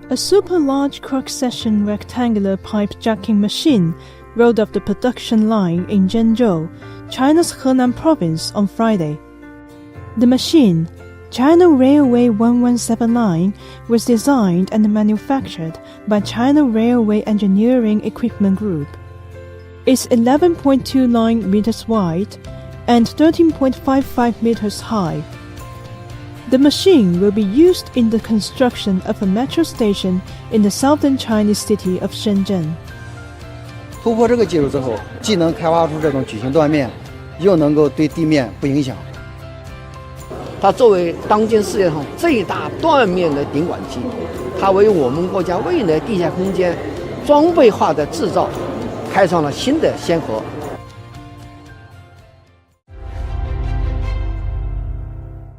A super large cross-section rectangular pipe jacking machine rolled off the production line in Zhengzhou, China's Henan province, on Friday. The machine, China Railway 1179, was designed and manufactured by China Railway Engineering Equipment Group. It's 11.29 meters wide and 13.55 meters high. The machine will be used in the construction of a metro station in the southern Chinese city of Shenzhen. 突破这个技术之后，既能开发出这种矩形断面，又能够对地面不影响。它作为当今世界上最大断面的顶管机，它为我们国家未来地下空间装备化的制造开创了新的先河。